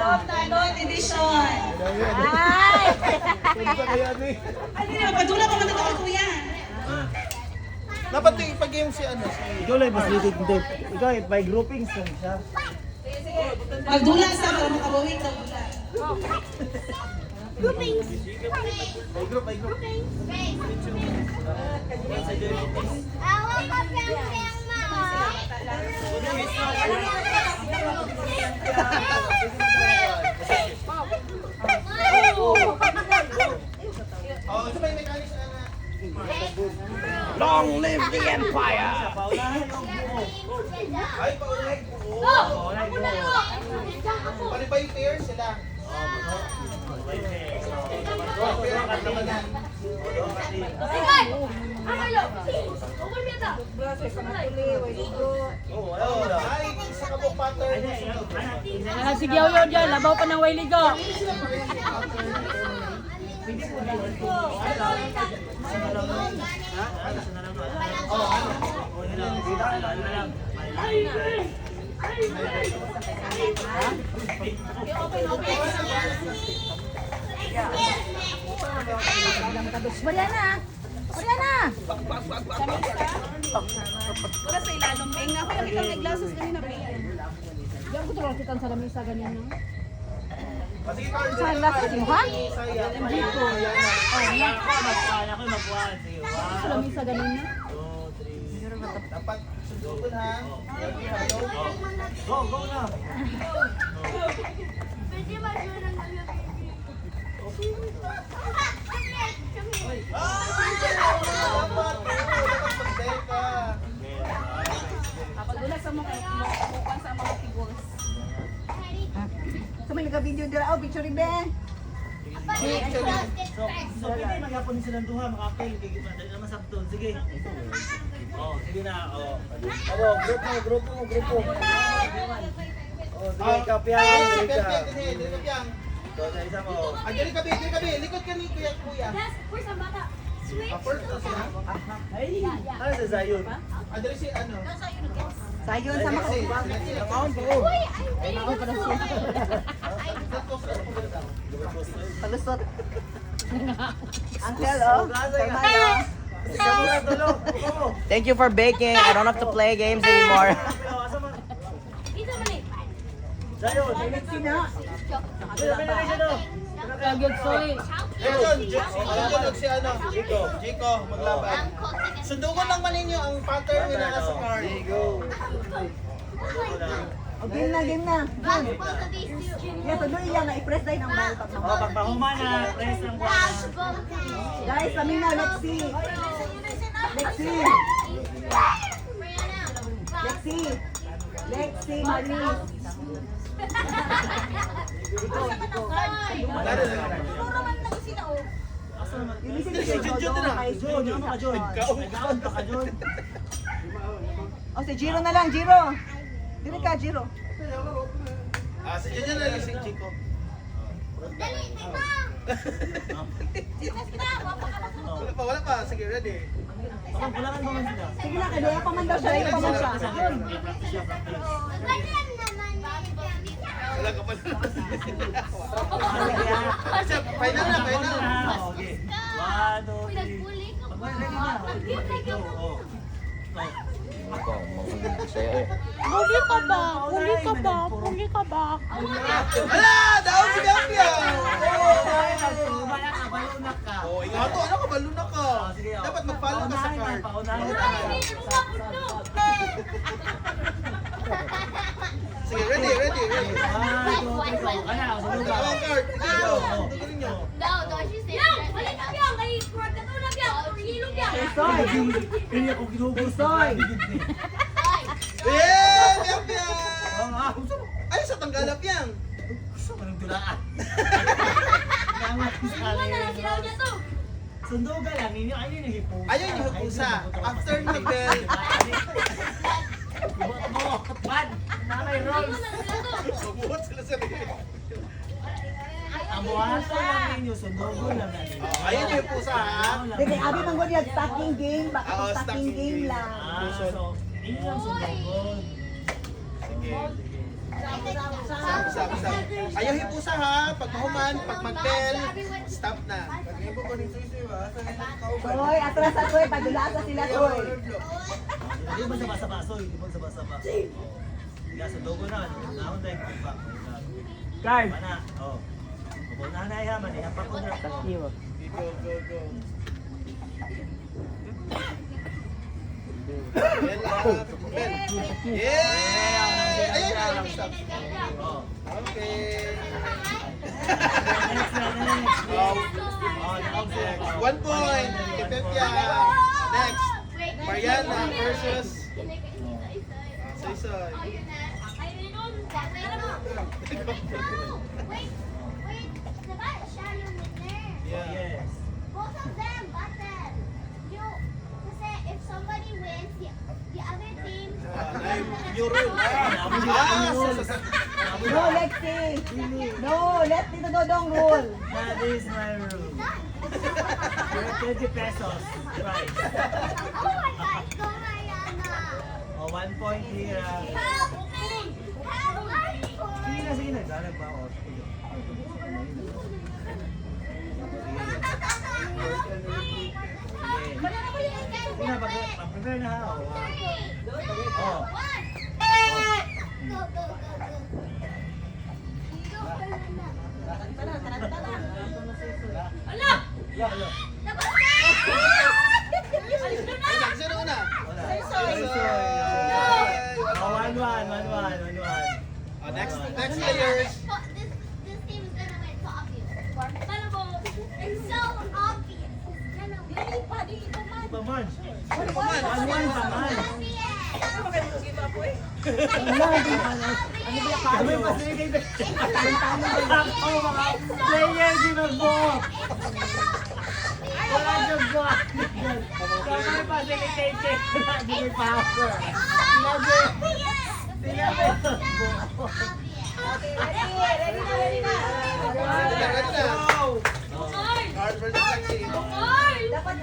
Talon edition. Ay! Ay, hindi na magpadula pa man ito kay kuya. Dapat yung ipag-game si ano. Ikaw lang mas litit hindi. Ikaw by groupings lang siya. Magdula sa para makabawin daw dula. Groupings. By group, by group. Awa ka piyang mama. Oh, ito ba yung mechanics na na? Long live the Empire! Ay, paulit. Pali ba yung pair sila? Ay, isa ka po pattern. Nagsigyaw yun dyan, labaw pa ng wailigo. Mariana! Mariana! Para sa ilalong peng na ako yung itang naglasas kanina peng. Diyan ko tulong kita sa lamisa ganyan na. Sige, Carl. Saan lasas mo, ha? Sa lamisa ganyan na. Dapat sundukan ha. Go, go na! Dapat pagdeka. Pagdula sa mga kukuan sa mga figures. Sa may nag-video dira, oh, picture be. So pwede magyapon silang duha, makapil. Dali naman sabton. Sige. Oh, sige na. Oh. Abo, grupo. Oh, sige, kapiyan. Sige ka. Dili ka. So, sa isa mo. Dili ka, dili ka. Likod ka ni kuya. Where's ang bata? First na siya. Ano sa Zion? Dili si ano. Sayon sa mga Nakaon po. palusot. Uncle, oh. Thank you for baking. I don't have to play games anymore. Zion. Sino? Kagad soy. Ayun, sundukan si ano. Chico, maglaban. Sundukan lang man ninyo ang pattern nila sa card. O, game na. Game. Yeah, tuloy yan. I-press tayo ng ball. Oh, pagpahuma na, press ng buwan. Guys, kami na. Let's see. Maris. Yung isa si Jojo kay John, ano ka, John? Nagkaon pa ka, John. O, si Jiro na lang, Jiro. Dili ka, Jiro. Si Jojo na lang si Chico. Wala pa. Sige, ready. Kulangan mo man sila. Sige na, kaya pa man daw siya. Kaya pa man siya. Wala ka pa. Final na. Okay. 1, 2, 3. Ready na. Oh. Puli ka ba? Ala! Daon si Gambia! Balunak ka. Oh, ingato. Ano ka? Baluna ka. Sige, oh. Dapat mag-follow ka sa card. Sige, ready. 1, 2, 3. Kana, sunod ka. Ang card. Sige, go. Sundukan ninyo. Hindi ako ginugol Soy. Gambia! Ay, sa tanggalap yan. Gusto ko ng tulaan. Sundugan lang ninyo. Ayun yung hipo. Ayun yung hukusa. After ni Bell. Bad! Nanay Rolls! Mabuhat sila sa rin. Ang buhaso lang ninyo, sundugan lang ninyo. Ayun yung hukusa ha. Sige, abi man gud yung stacking game. Baka Oo, stacking stacking game game. lang. So, inyo lang sundugan. Sige. Stop. Ayaw hipusa ha. Pag mahuman, pag mag-bell, stop na. Soy, atras sa soy, padulasa sila soy. Hindi mo sa basa-baso, hindi mo sa basa-baso. Kaya sa dogo na, nahon tayo kung ba. Guard. Mana, oh. Pupunahan na yaman, ihapak ko na. Go. Bell lahat. Bell. Yeah! Ayun. Stop. Oh. Okay. Next na, next. Oh, next. 1 point. Kipepya. Next. Mariana versus Soy. Yeah. Yes. Both of them, but then kasi if somebody wins, the other team. New rule. No, Lexi. No, let Tito Dodong rule. That is my rule. 20 pesos. Right. Oh my gosh, go Mariana! Oh, 1 point here. Help me! Help my point! Sige na. Dalag ba ako? Sige na, pag-prepare na ha. Oh. Go, go, go, go. Go, Mariana. Ala! Sino una? Oh, 1-1. Next players. This team is gonna win, so obvious. It's so obvious. It's gonna win. Paman. Paman. 1-1 paman. Kami pa sige. Oh, mga player di mag-book. Wala siyang book. Kami pa sige take. Hindi may power. Sinabi. Ready na. Ready na. Card versus Lexi. Dapat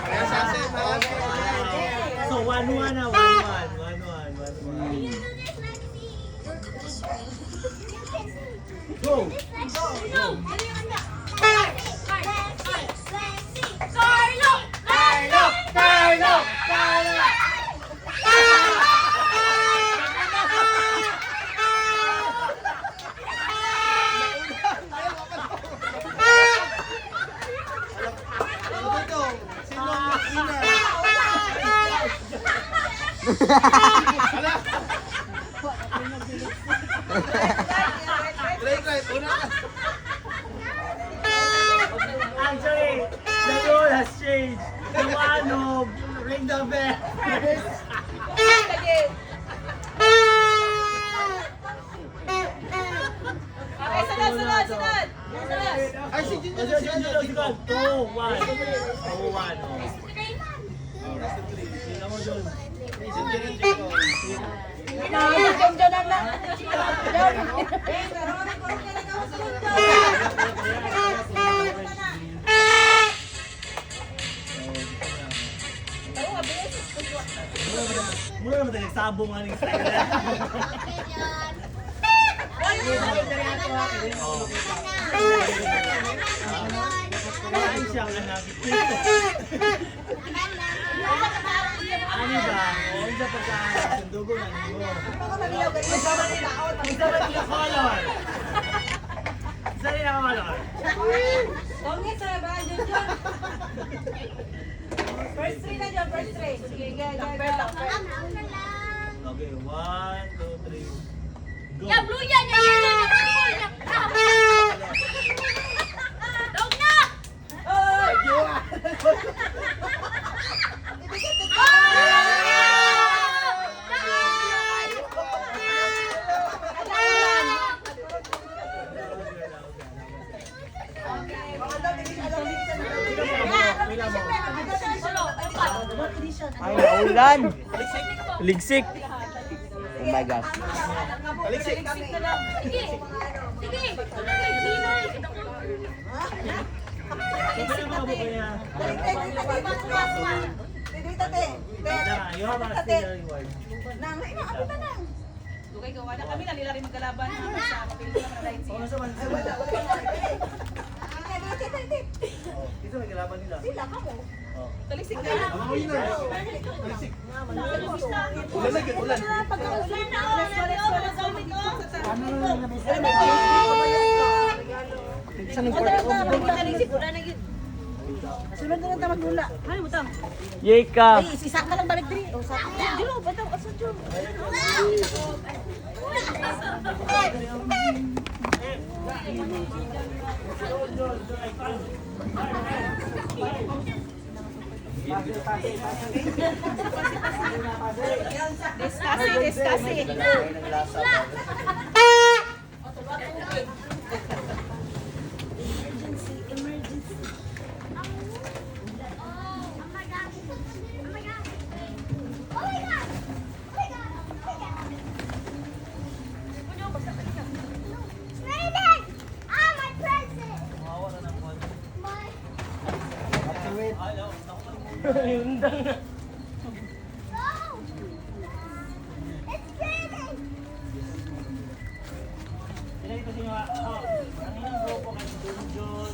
Kaya sa set ha. So 1-1 na, 1-1. Go! Sino ang winner? Try. Una ka. Actually, the role has changed. Yung ano, ring the bell. Sunod. Ay, si Jinjo na si ano. Jinjo. 2-1. Tingnan mo dun. Mura naman tayo nagsabong nga ng style na. Ay siya ka na. Ano ba? O, isa pagkasundugo na mo. Isa ba nila color? Isa nila color? Tongit sa ba John? First three na John, first three. Sige, go. Okay, 1, 2, 3. Go! Ya blue yan, ya yellow, ya purple, ya Dog na! Ay, naulan. Ligsik. Oh my gosh. Aliksik. Sige, sige. Kaya mga babaya. Dito, te. Tara, you have a still reward. Nang, abot na lang. Lugay gawa na kami na nila rin magkalaban sa kapilihan ng light Oo, sa man. Ito may kalaban nila. Sila ka mo. Oh. Talisik na. Ulan. Ulan na, ulan na. Sunod na lang tamag lula. Ay, butang. Yeka. Ay, isa ka lang balik diri. O sa Dilo, bitaw asa Dilo. Discussing. Sila ito si mga, ang inyong grupo kay Dunjon,